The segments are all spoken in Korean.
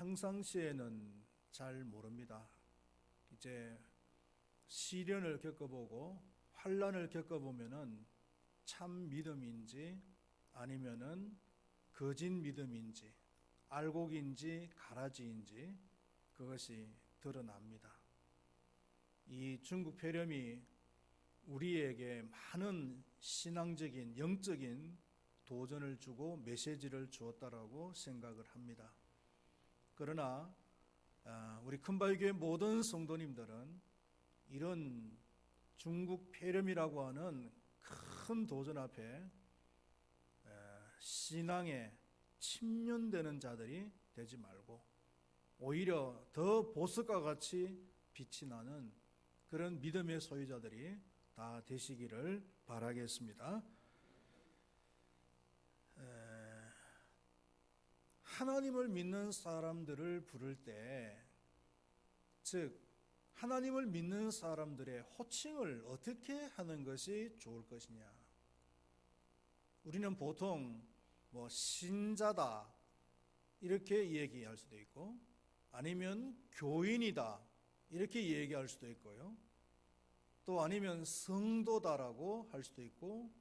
평상시에는 잘 모릅니다. 이제 시련을 겪어보고 환난을 겪어보면은 참 믿음인지 아니면은 거짓 믿음인지 알곡인지 가라지인지 그것이 드러납니다. 이 중국 폐렴이 우리에게 많은 신앙적인 영적인 도전을 주고 메시지를 주었다라고 생각을 합니다. 그러나 우리 큰바위교회 모든 성도님들은 이런 중국 폐렴이라고 하는 큰 도전 앞에 신앙에 침륜되는 자들이 되지 말고 오히려 더 보석과 같이 빛이 나는 그런 믿음의 소유자들이 다 되시기를 바라겠습니다. 하나님을 믿는 사람들을 부를 때, 즉 하나님을 믿는 사람들의 호칭을 어떻게 하는 것이 좋을 것이냐. 우리는 보통 신자다 이렇게 얘기할 수도 있고 아니면 교인이다 이렇게 얘기할 수도 있고요. 또 아니면 성도다라고 할 수도 있고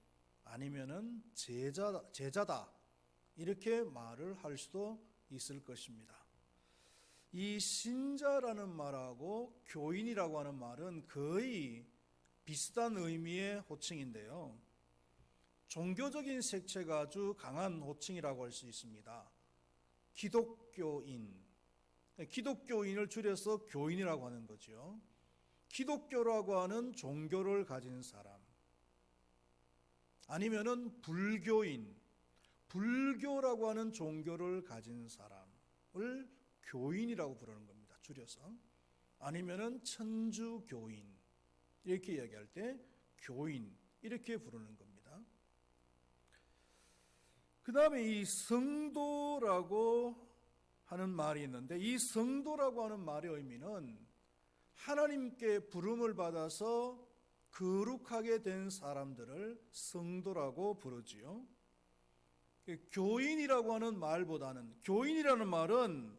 아니면은 제자다 이렇게 말을 할 수도 있을 것입니다. 이 신자라는 말하고 교인이라고 하는 말은 거의 비슷한 의미의 호칭인데요. 종교적인 색채가 아주 강한 호칭이라고 할 수 있습니다. 기독교인을 줄여서 교인이라고 하는 거죠. 기독교라고 하는 종교를 가진 사람, 아니면은 불교라고 하는 종교를 가진 사람을 교인이라고 부르는 겁니다. 줄여서. 아니면은 천주교인 이렇게 이야기할 때 교인 이렇게 부르는 겁니다. 그 다음에 이 성도라고 하는 말이 있는데 이 성도라고 하는 말의 의미는 하나님께 부름을 받아서 거룩하게 된 사람들을 성도라고 부르지요. 교인이라고 하는 말보다는, 교인이라는 말은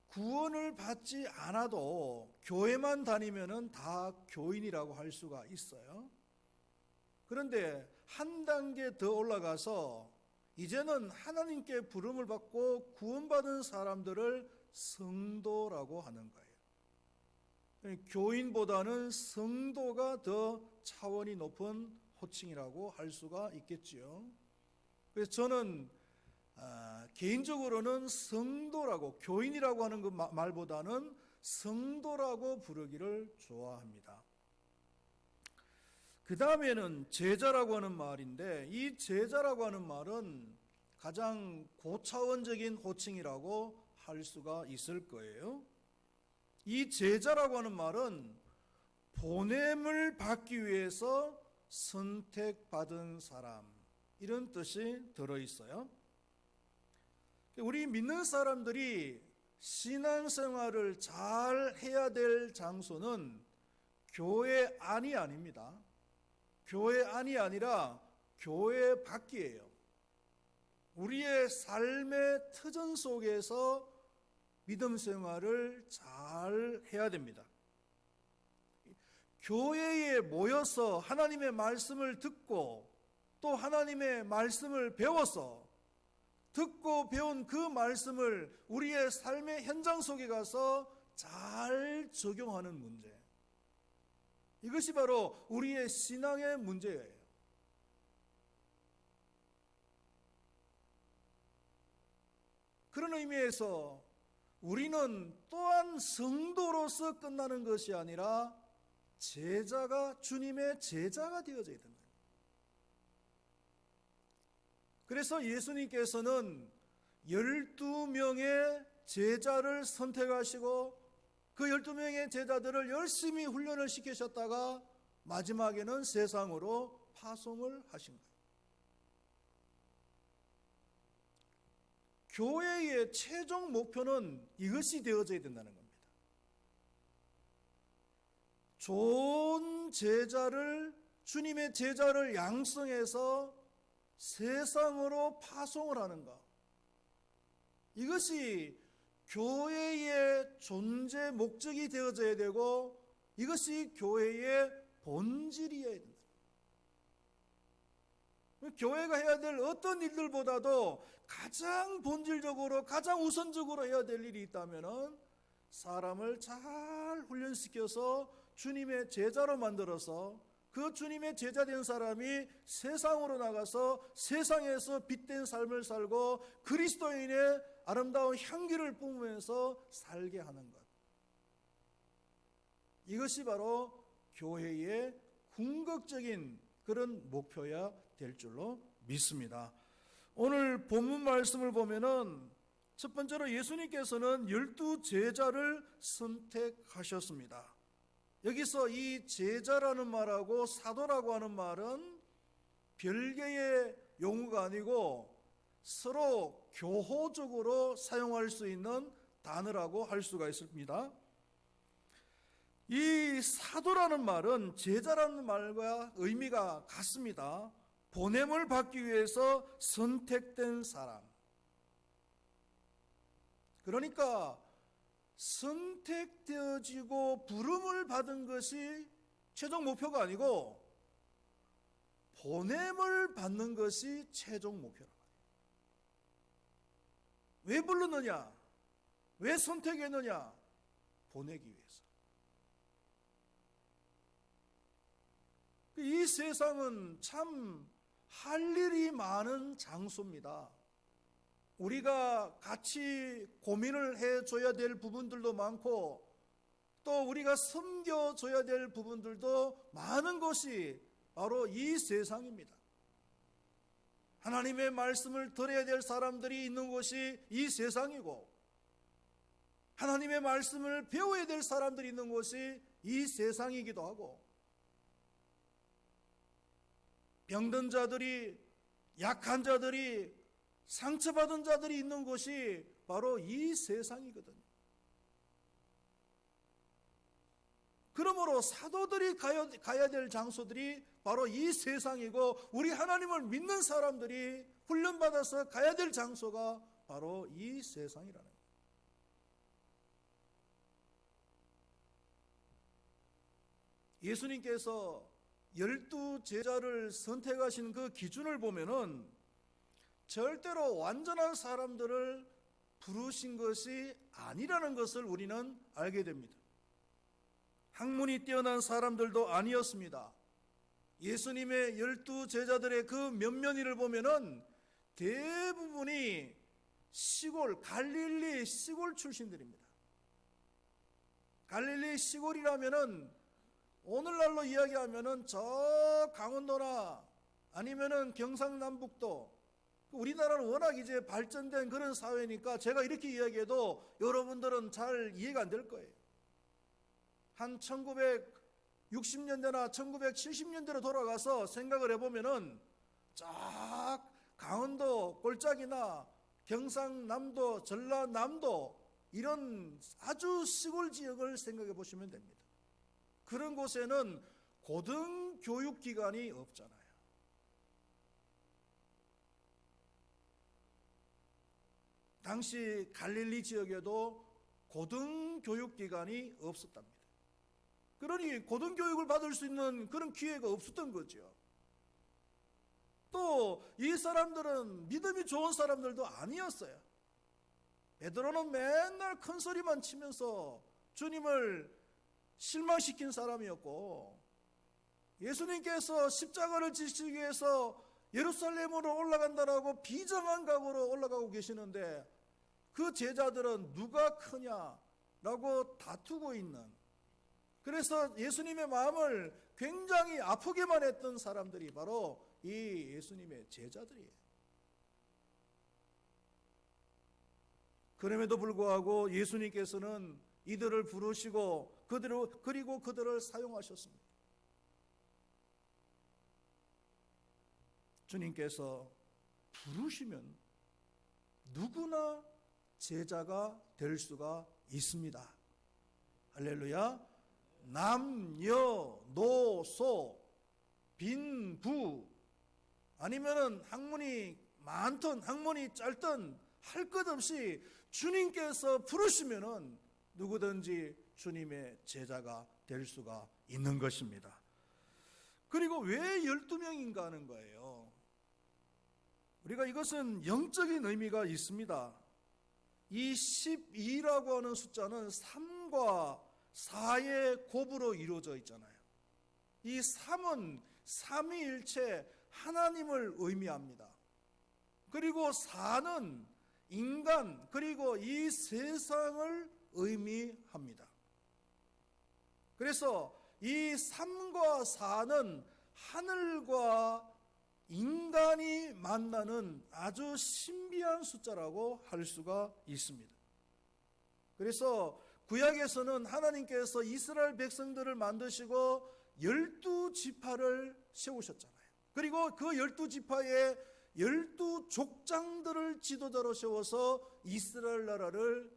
구원을 받지 않아도 교회만 다니면은 다 교인이라고 할 수가 있어요. 그런데 한 단계 더 올라가서 이제는 하나님께 부름을 받고 구원받은 사람들을 성도라고 하는 거예요. 교인보다는 성도가 더 차원이 높은 호칭이라고 할 수가 있겠지요. 그래서 저는 개인적으로는 성도라고, 교인이라고 하는 그 말보다는 성도라고 부르기를 좋아합니다. 그 다음에는 제자라고 하는 말인데 이 제자라고 하는 말은 가장 고차원적인 호칭이라고 할 수가 있을 거예요. 이 제자라고 하는 말은 보냄을 받기 위해서 선택받은 사람 이런 뜻이 들어있어요. 우리 믿는 사람들이 신앙생활을 잘 해야 될 장소는 교회 안이 아닙니다. 교회 안이 아니라 교회 밖이에요. 우리의 삶의 터전 속에서 믿음 생활을 잘 해야 됩니다. 교회에 모여서 하나님의 말씀을 듣고 또 하나님의 말씀을 배워서 듣고 배운 그 말씀을 우리의 삶의 현장 속에 가서 잘 적용하는 문제. 이것이 바로 우리의 신앙의 문제예요. 그런 의미에서 우리는 또한 성도로서 끝나는 것이 아니라 주님의 제자가 되어져야 된다. 그래서 예수님께서는 12명의 제자를 선택하시고 그 12명의 제자들을 열심히 훈련을 시키셨다가 마지막에는 세상으로 파송을 하신 거예요. 교회의 최종 목표는 이것이 되어져야 된다는 겁니다. 좋은 제자를, 주님의 제자를 양성해서 세상으로 파송을 하는 것. 이것이 교회의 존재 목적이 되어져야 되고 이것이 교회의 본질이어야 된다. 교회가 해야 될 어떤 일들보다도 가장 본질적으로 가장 우선적으로 해야 될 일이 있다면 사람을 잘 훈련시켜서 주님의 제자로 만들어서 그 주님의 제자 된 사람이 세상으로 나가서 세상에서 빛된 삶을 살고 그리스도인의 아름다운 향기를 뿜으면서 살게 하는 것. 이것이 바로 교회의 궁극적인 그런 목표야 될 줄로 믿습니다. 오늘 본문 말씀을 보면은 첫 번째로 예수님께서는 12 제자를 선택하셨습니다. 여기서 이 제자라는 말하고 사도라고 하는 말은 별개의 용어가 아니고 서로 교호적으로 사용할 수 있는 단어라고 할 수가 있습니다. 이 사도라는 말은 제자라는 말과 의미가 같습니다. 보냄을 받기 위해서 선택된 사람. 그러니까 선택되어지고 부름을 받은 것이 최종 목표가 아니고 보냄을 받는 것이 최종 목표라고. 왜 불렀느냐? 왜 선택했느냐? 보내기 위해서. 이 세상은 참 할 일이 많은 장소입니다. 우리가 같이 고민을 해줘야 될 부분들도 많고 또 우리가 섬겨줘야 될 부분들도 많은 것이 바로 이 세상입니다. 하나님의 말씀을 들어야 될 사람들이 있는 곳이 이 세상이고 하나님의 말씀을 배워야 될 사람들이 있는 곳이 이 세상이기도 하고 병든 자들이 약한 자들이 상처받은 자들이 있는 곳이 바로 이 세상이거든요. 그러므로 사도들이 가야 될 장소들이 바로 이 세상이고 우리 하나님을 믿는 사람들이 훈련받아서 가야 될 장소가 바로 이 세상이라는 거예요. 예수님께서 12 제자를 선택하신 그 기준을 보면은 절대로 완전한 사람들을 부르신 것이 아니라는 것을 우리는 알게 됩니다. 학문이 뛰어난 사람들도 아니었습니다. 예수님의 12 제자들의 그 면면이를 보면은 대부분이 시골, 갈릴리 시골 출신들입니다. 갈릴리 시골이라면은 오늘날로 이야기하면은 저 강원도나 아니면은 경상남북도, 우리나라는 워낙 이제 발전된 그런 사회니까 제가 이렇게 이야기해도 여러분들은 잘 이해가 안 될 거예요. 한 1960년대나 1970년대로 돌아가서 생각을 해보면은 쫙 강원도 골짜기나 경상남도, 전라남도 이런 아주 시골 지역을 생각해 보시면 됩니다. 그런 곳에는 고등교육기관이 없잖아요. 당시 갈릴리 지역에도 고등교육기관이 없었답니다. 그러니 고등교육을 받을 수 있는 그런 기회가 없었던 거죠. 또 이 사람들은 믿음이 좋은 사람들도 아니었어요. 베드로는 맨날 큰 소리만 치면서 주님을 실망시킨 사람이었고 예수님께서 십자가를 지시기 위해서 예루살렘으로 올라간다라고 비정한 각오로 올라가고 계시는데 그 제자들은 누가 크냐라고 다투고 있는, 그래서 예수님의 마음을 굉장히 아프게만 했던 사람들이 바로 이 예수님의 제자들이에요. 그럼에도 불구하고 예수님께서는 이들을 부르시고 그리고 그들을 사용하셨습니다. 주님께서 부르시면 누구나 제자가 될 수가 있습니다. 할렐루야. 남녀노소 빈부 아니면은 학문이 많든 학문이 짧든 할 것 없이 주님께서 부르시면은 누구든지 주님의 제자가 될 수가 있는 것입니다. 그리고 왜 12명인가 하는 거예요. 우리가 이것은 영적인 의미가 있습니다. 이 12라고 하는 숫자는 3과 4의 곱으로 이루어져 있잖아요. 이 3은 삼위일체 하나님을 의미합니다. 그리고 4는 인간 그리고 이 세상을 의미합니다. 그래서 이 3과 4는 하늘과 인간이 만나는 아주 신비한 숫자라고 할 수가 있습니다. 그래서 구약에서는 하나님께서 이스라엘 백성들을 만드시고 12지파를 세우셨잖아요. 그리고 그 12지파에 12족장들을 지도자로 세워서 이스라엘 나라를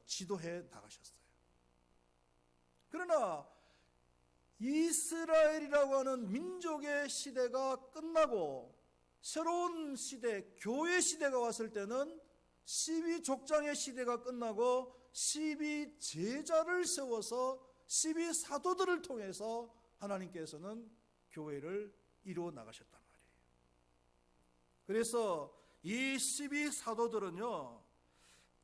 지도해 나가셨어요. 그러나 이스라엘이라고 하는 민족의 시대가 끝나고 새로운 시대, 교회 시대가 왔을 때는 12족장의 시대가 끝나고 12제자를 세워서 12사도들을 통해서 하나님께서는 교회를 이루어 나가셨단 말이에요. 그래서 이 12사도들은요,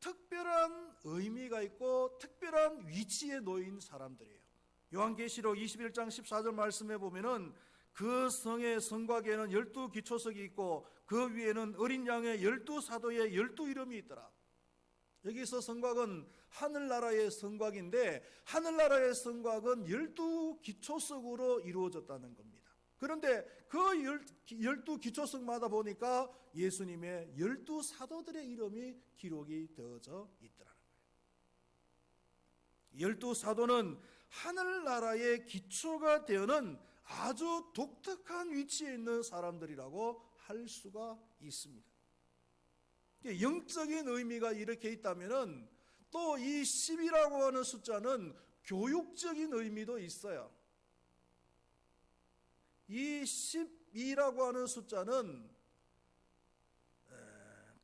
특별한 의미가 있고 특별한 위치에 놓인 사람들이에요. 요한계시록 21장 14절 말씀에 보면은 그 성의 성곽에는 12기초석이 있고 그 위에는 어린 양의 12사도의 12이름이 있더라. 여기서 성곽은 하늘나라의 성곽인데 하늘나라의 성곽은 12기초석으로 이루어졌다는 겁니다. 그런데 그 12기초석마다 보니까 예수님의 12사도들의 이름이 기록이 되어져 있더라는 거예요. 12사도는 하늘나라의 기초가 되어는 아주 독특한 위치에 있는 사람들이라고 할 수가 있습니다. 영적인 의미가 이렇게 있다면 또 이 10이라고 하는 숫자는 교육적인 의미도 있어요. 이 12라고 하는 숫자는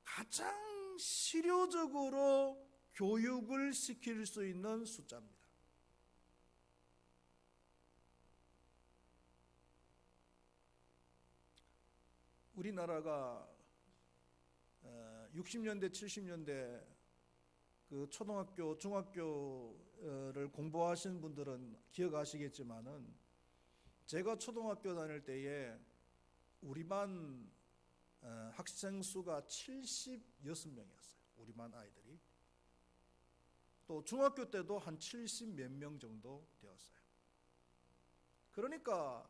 가장 실효적으로 교육을 시킬 수 있는 숫자입니다. 우리나라가 60년대, 70년대 그 초등학교, 중학교를 공부하신 분들은 기억하시겠지만은 제가 초등학교 다닐 때에 우리 반 학생 수가 76명이었어요. 우리 반 아이들이. 또 중학교 때도 한 70 몇 명 정도 되었어요. 그러니까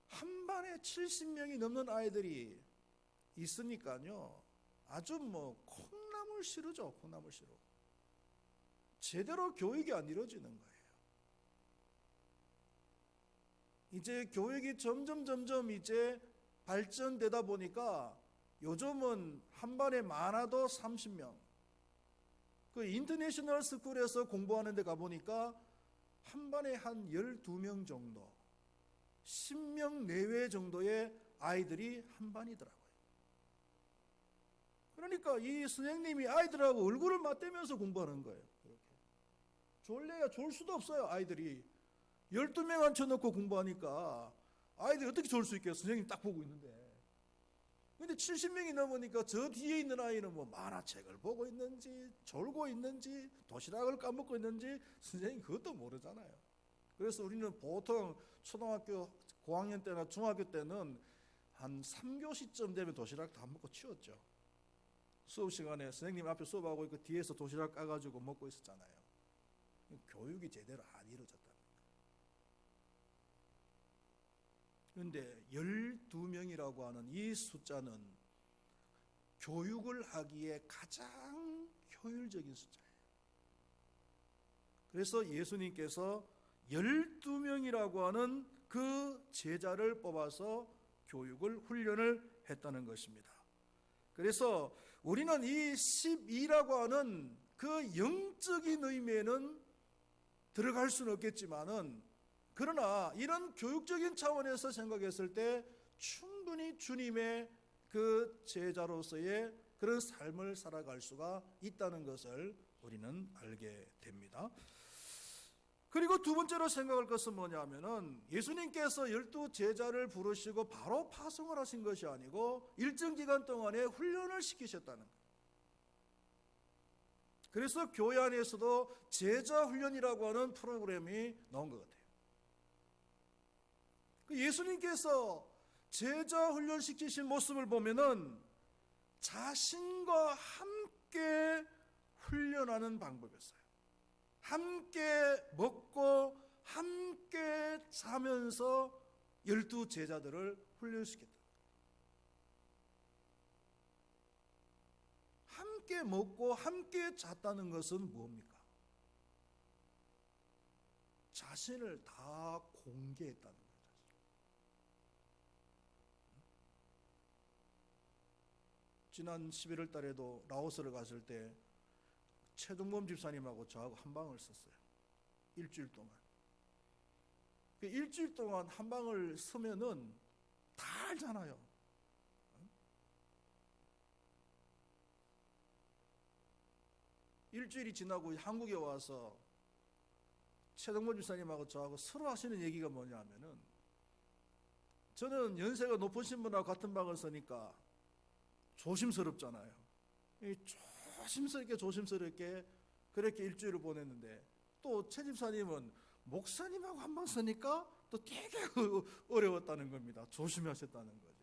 한 반에 70명이 넘는 아이들이 있으니까요, 아주 콩나물 시루죠. 콩나물 시루. 제대로 교육이 안 이루어지는 거예요. 이제 교육이 점점 이제 발전되다 보니까 요즘은 한 반에 많아도 30명. 그 인터내셔널 스쿨에서 공부하는 데 가보니까 한 반에 한 12명 정도, 10명 내외 정도의 아이들이 한 반이더라고요. 그러니까 이 선생님이 아이들하고 얼굴을 맞대면서 공부하는 거예요. 이렇게. 졸래야 졸 수도 없어요. 아이들이 12명 앉혀놓고 공부하니까 아이들이 어떻게 졸 수 있겠어요? 선생님 딱 보고 있는데. 근데 70명이 넘으니까 저 뒤에 있는 아이는 만화책을 보고 있는지 졸고 있는지 도시락을 까먹고 있는지 선생님 그것도 모르잖아요. 그래서 우리는 보통 초등학교 고학년 때나 중학교 때는 한 3교시쯤 되면 도시락 다 먹고 치웠죠. 수업 시간에 선생님 앞에 수업하고 있고 뒤에서 도시락 까가지고 먹고 있었잖아요. 교육이 제대로 안 이루어졌다는 거예요. 그런데 12명이라고 하는 이 숫자는 교육을 하기에 가장 효율적인 숫자예요. 그래서 예수님께서 12명이라고 하는 그 제자를 뽑아서 교육을 훈련을 했다는 것입니다. 그래서 우리는 이 12라고 하는 그 영적인 의미에는 들어갈 수는 없겠지만은, 그러나 이런 교육적인 차원에서 생각했을 때 충분히 주님의 그 제자로서의 그런 삶을 살아갈 수가 있다는 것을 우리는 알게 됩니다. 그리고 두 번째로 생각할 것은 뭐냐면은 예수님께서 12제자를 부르시고 바로 파송을 하신 것이 아니고 일정 기간 동안에 훈련을 시키셨다는 거예요. 그래서 교회 안에서도 제자 훈련이라고 하는 프로그램이 나온 것 같아요. 예수님께서 제자 훈련 시키신 모습을 보면은 자신과 함께 훈련하는 방법이었어요. 함께 먹고 함께 자면서 12제자들을 훈련시켰다. 함께 먹고 함께 잤다는 것은 뭡니까? 자신을 다 공개했다는 거죠. 지난 11월 달에도 라오스를 갔을 때 최동범 집사님하고 저하고 한 방을 썼어요. 일주일 동안. 일주일 동안 한 방을 쓰면은 다 알잖아요. 일주일이 지나고 한국에 와서 최동범 집사님하고 저하고 서로 하시는 얘기가 뭐냐면은, 저는 연세가 높으신 분하고 같은 방을 쓰니까 조심스럽잖아요. 조심스럽게 그렇게 일주일을 보냈는데, 또 최 집사님은 목사님하고 한 방 쓰니까 또 되게 어려웠다는 겁니다. 조심하셨다는 거죠.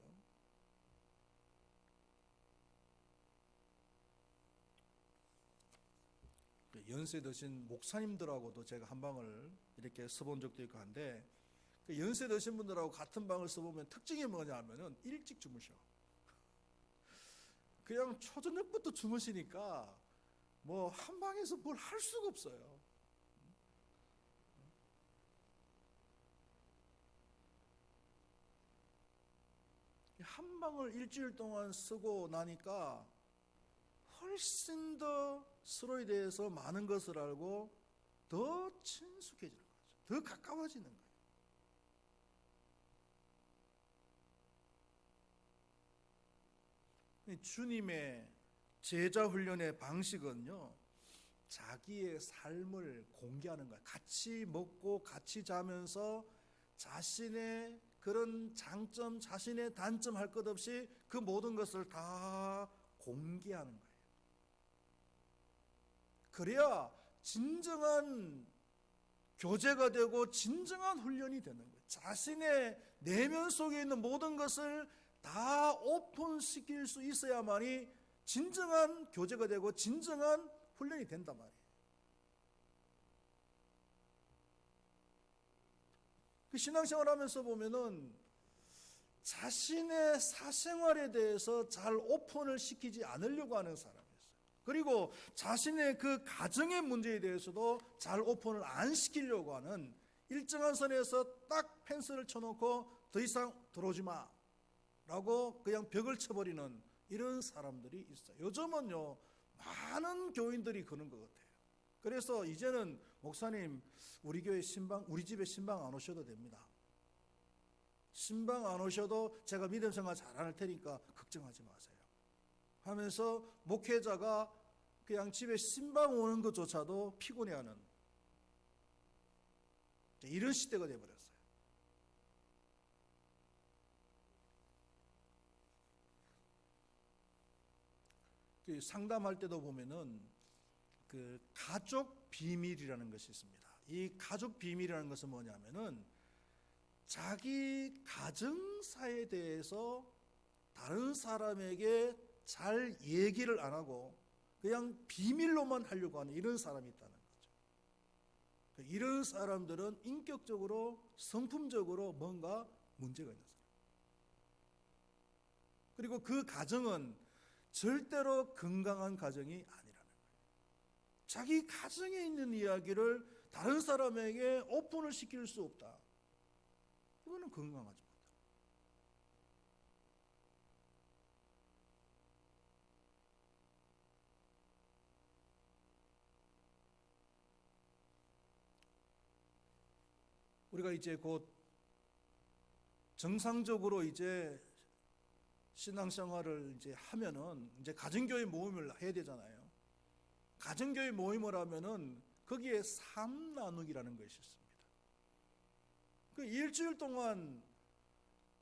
연세 드신 목사님들하고도 제가 한 방을 이렇게 써본 적도 있고 한데, 연세 드신 분들하고 같은 방을 써보면 특징이 뭐냐 하면은 일찍 주무셔. 그냥 초저녁부터 주무시니까 뭐 한 방에서 뭘 할 수가 없어요. 한 방을 일주일 동안 쓰고 나니까 훨씬 더 서로에 대해서 많은 것을 알고 더 친숙해지는 거죠. 더 가까워지는 거예요. 주님의 제자 훈련의 방식은요, 자기의 삶을 공개하는 거예요. 같이 먹고 같이 자면서 자신의 그런 장점, 자신의 단점 할 것 없이 그 모든 것을 다 공개하는 거예요. 그래야 진정한 교제가 되고 진정한 훈련이 되는 거예요. 자신의 내면 속에 있는 모든 것을 다 오픈시킬 수 있어야만이 진정한 교제가 되고 진정한 훈련이 된단 말이에요. 그 신앙생활 하면서 보면은 자신의 사생활에 대해서 잘 오픈을 시키지 않으려고 하는 사람이었어요. 그리고 자신의 그 가정의 문제에 대해서도 잘 오픈을 안 시키려고 하는, 일정한 선에서 딱 펜스를 쳐놓고 더 이상 들어오지 마 라고 그냥 벽을 쳐버리는 이런 사람들이 있어요. 요즘은요, 많은 교인들이 그런 것 같아요. 그래서 이제는 목사님, 우리 교회 신방, 우리 집에 신방 안 오셔도 됩니다. 신방 안 오셔도 제가 믿음 생활 잘할 테니까 걱정하지 마세요 하면서 목회자가 그냥 집에 신방 오는 것조차도 피곤해하는 이런 시대가 되어버렸어요. 상담할 때도 보면은 그 가족 비밀이라는 것이 있습니다. 이 가족 비밀이라는 것은 뭐냐면은 자기 가정사에 대해서 다른 사람에게 잘 얘기를 안 하고 그냥 비밀로만 하려고 하는 이런 사람이 있다는 거죠. 이런 사람들은 인격적으로, 성품적으로 뭔가 문제가 있는 사람. 그리고 그 가정은 절대로 건강한 가정이 아니라는 거예요. 자기 가정에 있는 이야기를 다른 사람에게 오픈을 시킬 수 없다. 이거는 건강하지 못해요. 우리가 이제 곧 정상적으로 이제 신앙생활을 이제 하면은 이제 가정교회 모임을 해야 되잖아요. 가정교회 모임을 하면은 거기에 삶 나누기라는 것이 있습니다. 그 일주일 동안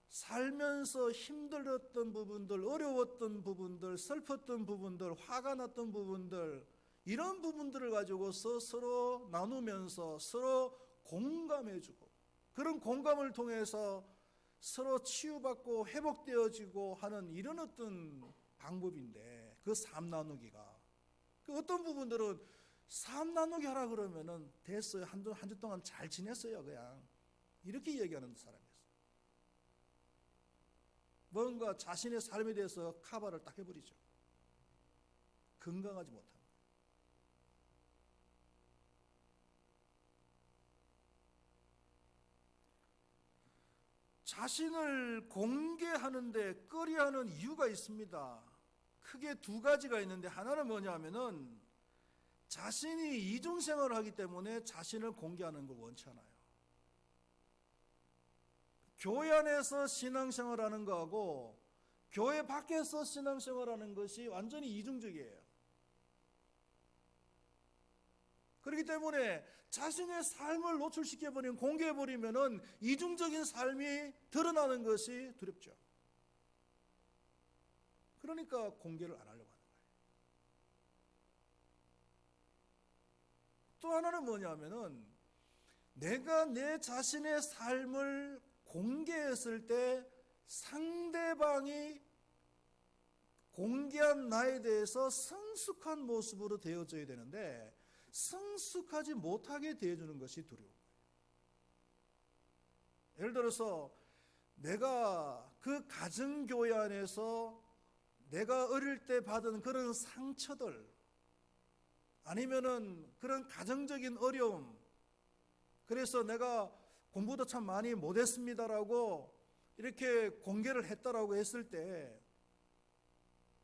살면서 힘들었던 부분들, 어려웠던 부분들, 슬펐던 부분들, 화가 났던 부분들, 이런 부분들을 가지고서 서로 나누면서 서로 공감해주고, 그런 공감을 통해서 서로 치유받고 회복되어지고 하는 이런 어떤 방법인데, 그 삶 나누기가, 그 어떤 부분들은 삶 나누기 하라 그러면은 됐어요, 한 주 동안 잘 지냈어요, 그냥 이렇게 얘기하는 사람이었어요. 뭔가 자신의 삶에 대해서 카바를 딱 해버리죠. 건강하지 못한 거예요. 자신을 공개하는데 꺼려하는 이유가 있습니다. 크게 두 가지가 있는데, 하나는 뭐냐면은 자신이 이중생활을 하기 때문에 자신을 공개하는 걸 원치 않아요. 교회 안에서 신앙생활하는 거하고 교회 밖에서 신앙생활하는 것이 완전히 이중적이에요. 그렇기 때문에 자신의 삶을 노출시켜버리면, 공개해버리면은 이중적인 삶이 드러나는 것이 두렵죠. 그러니까 공개를 안 하려고 하는 거예요. 또 하나는 뭐냐면은 내가 내 자신의 삶을 공개했을 때 상대방이 공개한 나에 대해서 성숙한 모습으로 되어져야 되는데, 성숙하지 못하게 대해주는 것이 두려워요. 예를 들어서 내가 그 가정교회 안에서 내가 어릴 때 받은 그런 상처들, 아니면은 그런 가정적인 어려움, 그래서 내가 공부도 참 많이 못했습니다라고 이렇게 공개를 했다라고 했을 때,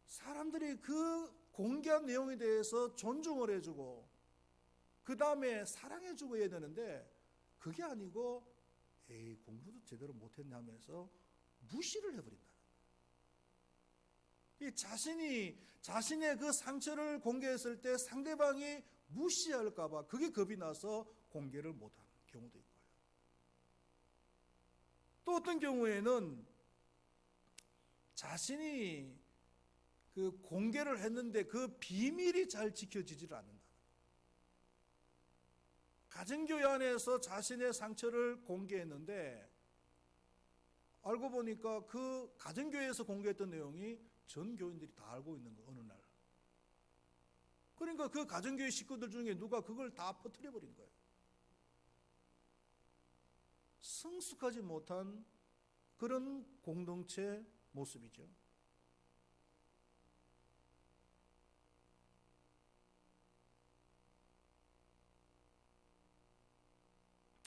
사람들이 그 공개한 내용에 대해서 존중을 해주고 그 다음에 사랑해주고 해야 되는데, 그게 아니고 에이 공부도 제대로 못했네 하면서 무시를 해버린다. 이 자신의 그 상처를 공개했을 때 상대방이 무시할까봐 그게 겁이 나서 공개를 못하는 경우도 있고요. 또 어떤 경우에는 자신이 그 공개를 했는데 그 비밀이 잘 지켜지질 않는다. 가정교회 안에서 자신의 상처를 공개했는데 알고 보니까 그 가정교회에서 공개했던 내용이 전 교인들이 다 알고 있는 거, 어느 날. 그러니까 그 가정교회 식구들 중에 누가 그걸 다 퍼뜨려버린 거예요. 성숙하지 못한 그런 공동체 모습이죠.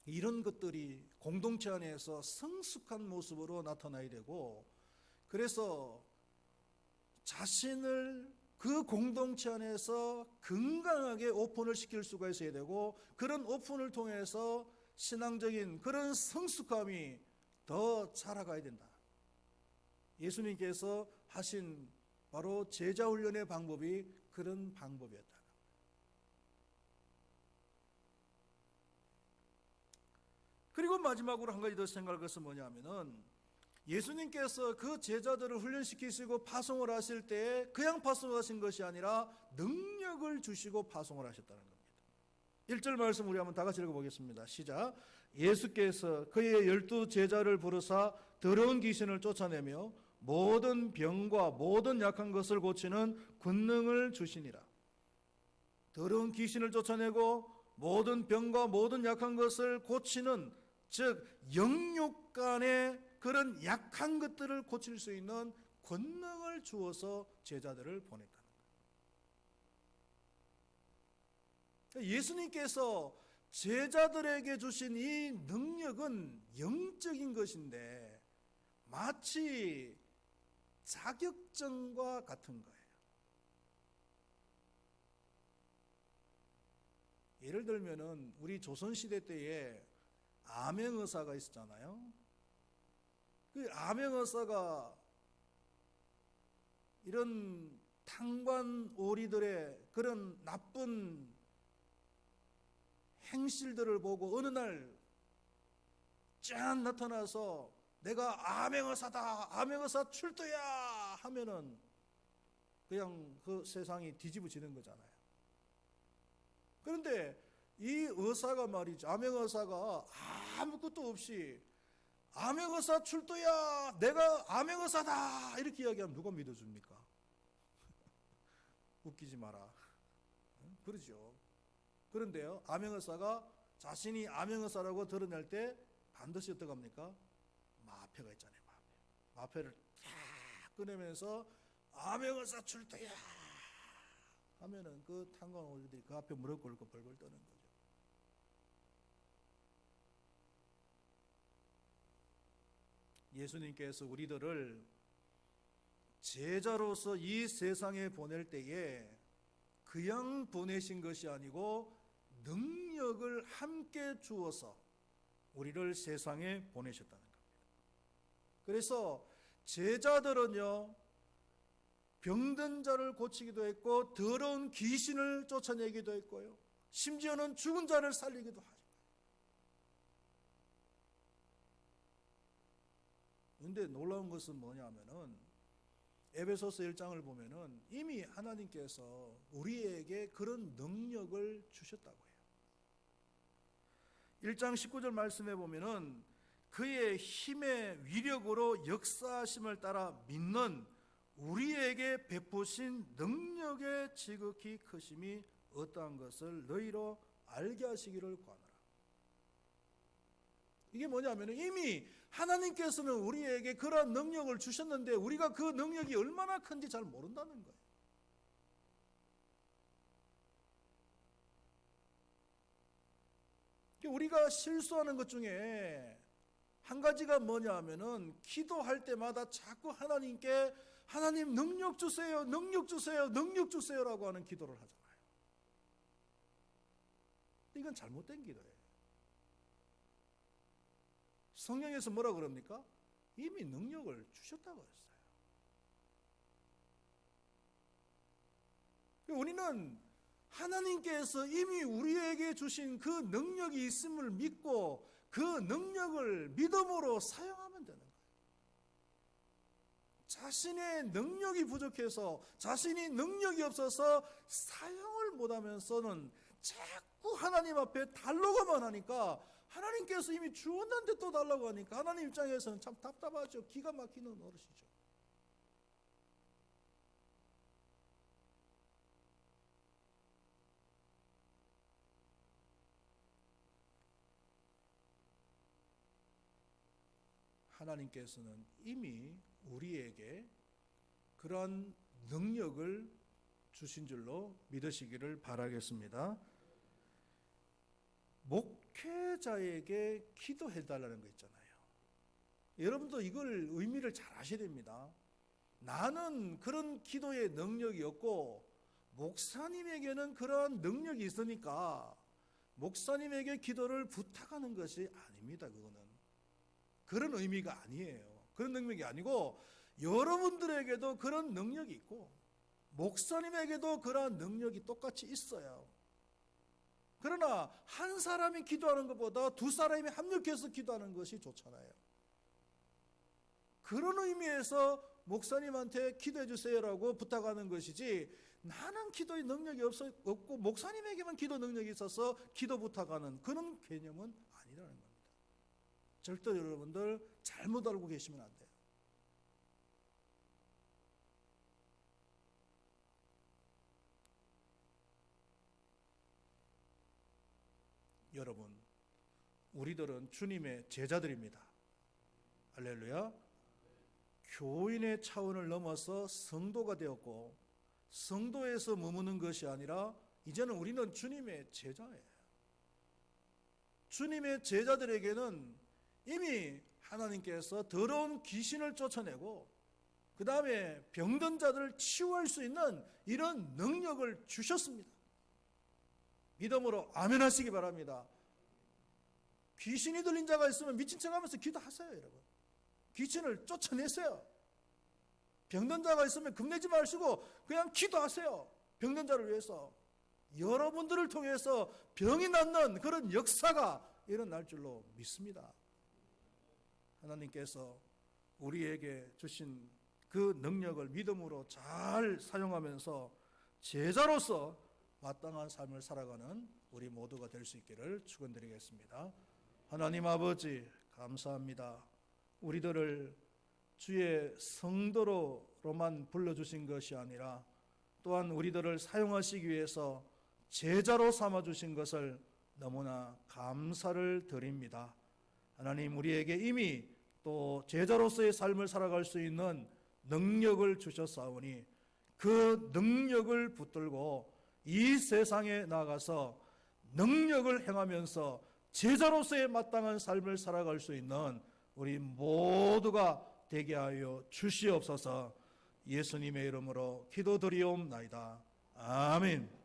이런 것들이 공동체 안에서 성숙한 모습으로 나타나야 되고, 그래서 자신을 그 공동체 안에서 건강하게 오픈을 시킬 수가 있어야 되고, 그런 오픈을 통해서 신앙적인 그런 성숙함이 더 자라가야 된다. 예수님께서 하신 바로 제자 훈련의 방법이 그런 방법이었다. 그리고 마지막으로 한 가지 더 생각할 것은 뭐냐면은, 예수님께서 그 제자들을 훈련시키시고 파송을 하실 때 그냥 파송하신 것이 아니라 능력을 주시고 파송을 하셨다는 겁니다. 1절 말씀 우리 한번 다 같이 읽어보겠습니다. 시작. 예수께서 그의 12제자를 부르사 더러운 귀신을 쫓아내며 모든 병과 모든 약한 것을 고치는 권능을 주시니라. 더러운 귀신을 쫓아내고 모든 병과 모든 약한 것을 고치는, 즉 영육 간의 그런 약한 것들을 고칠 수 있는 권능을 주어서 제자들을 보냈다는 거예요. 예수님께서 제자들에게 주신 이 능력은 영적인 것인데 마치 자격증과 같은 거예요. 예를 들면은 우리 조선시대 때에 암행의사가 있었잖아요. 그 암행의사가 이런 탕관 오리들의 그런 나쁜 행실들을 보고 어느 날 짠 나타나서 내가 암행어사다, 암행어사 출두야 하면은 그냥 그 세상이 뒤집어지는 거잖아요. 그런데 이 의사가 말이죠, 암행어사가 아무것도 없이 암행어사 출두야, 내가 암행어사다 이렇게 이야기하면 누가 믿어줍니까? 웃기지 마라. 그러죠. 그런데요, 암행어사가 자신이 암행어사라고 드러낼 때 반드시 어떡합니까? 마패가 있잖아요. 마패를 탁 꺼내면서 암행어사 출두야 하면은 그 탕관 오리들이 그 앞에 무릎 꿇고 벌벌 떠는 거죠. 예수님께서 우리들을 제자로서 이 세상에 보낼 때에 그냥 보내신 것이 아니고 능력을 함께 주어서 우리를 세상에 보내셨다는 겁니다. 그래서 제자들은요, 병든 자를 고치기도 했고 더러운 귀신을 쫓아내기도 했고요, 심지어는 죽은 자를 살리기도 하죠. 그런데 놀라운 것은 뭐냐면은 에베소서 1장을 보면은 이미 하나님께서 우리에게 그런 능력을 주셨다고 해요. 1장 19절 말씀에 보면은 그의 힘의 위력으로 역사하심을 따라 믿는 우리에게 베푸신 능력의 지극히 크심이 어떠한 것을 너희로 알게 하시기를 구하노라. 이게 뭐냐면 이미 하나님께서는 우리에게 그러한 능력을 주셨는데 우리가 그 능력이 얼마나 큰지 잘 모른다는 거예요. 우리가 실수하는 것 중에 한 가지가 뭐냐 하면은 기도할 때마다 자꾸 하나님께 하나님 능력 주세요, 능력 주세요, 능력 주세요라고 하는 기도를 하잖아요. 이건 잘못된 기도예요. 성경에서 뭐라 그럽니까? 이미 능력을 주셨다고 했어요. 우리는 하나님께서 이미 우리에게 주신 그 능력이 있음을 믿고 그 능력을 믿음으로 사용하면 되는 거예요. 자신의 능력이 부족해서 자신이 능력이 없어서 사용을 못하면서는 자꾸 하나님 앞에 달라고만 하니까 하나님께서 이미 주었는데 또 달라고 하니까 하나님 입장에서는 참 답답하죠. 기가 막히는 노릇이죠. 하나님께서는 이미 우리에게 그런 능력을 주신 줄로 믿으시기를 바라겠습니다. 목회자에게 기도해달라는 거 있잖아요. 여러분도 이걸 의미를 잘 아셔야 됩니다. 나는 그런 기도의 능력이 없고 목사님에게는 그러한 능력이 있으니까 목사님에게 기도를 부탁하는 것이 아닙니다. 그거는 그런 의미가 아니에요. 그런 능력이 아니고 여러분들에게도 그런 능력이 있고 목사님에게도 그러한 능력이 똑같이 있어요. 그러나 한 사람이 기도하는 것보다 두 사람이 합력해서 기도하는 것이 좋잖아요. 그런 의미에서 목사님한테 기도해 주세요라고 부탁하는 것이지 나는 기도의 능력이 없고 목사님에게만 기도 능력이 있어서 기도 부탁하는 그런 개념은 아니라는 겁니다. 절대 여러분들 잘못 알고 계시면 안 돼요. 여러분, 우리들은 주님의 제자들입니다. 할렐루야. 교인의 차원을 넘어서 성도가 되었고 성도에서 머무는 것이 아니라 이제는 우리는 주님의 제자예요. 주님의 제자들에게는 이미 하나님께서 더러운 귀신을 쫓아내고 그 다음에 병든 자들을 치유할 수 있는 이런 능력을 주셨습니다. 믿음으로 아멘 하시기 바랍니다. 귀신이 들린 자가 있으면 미친 척하면서 기도하세요. 여러분, 귀신을 쫓아내세요. 병든 자가 있으면 겁내지 마시고 그냥 기도하세요. 병든 자를 위해서. 여러분들을 통해서 병이 낫는 그런 역사가 일어날 줄로 믿습니다. 하나님께서 우리에게 주신 그 능력을 믿음으로 잘 사용하면서 제자로서 마땅한 삶을 살아가는 우리 모두가 될 수 있기를 축원드리겠습니다. 하나님 아버지 감사합니다. 우리들을 주의 성도로만 불러주신 것이 아니라 또한 우리들을 사용하시기 위해서 제자로 삼아주신 것을 너무나 감사를 드립니다. 하나님 우리에게 이미 또 제자로서의 삶을 살아갈 수 있는 능력을 주셨사오니 그 능력을 붙들고 이 세상에 나가서 능력을 행하면서 제자로서의 마땅한 삶을 살아갈 수 있는 우리 모두가 되게 하여 주시옵소서. 예수님의 이름으로 기도드리옵나이다. 아멘.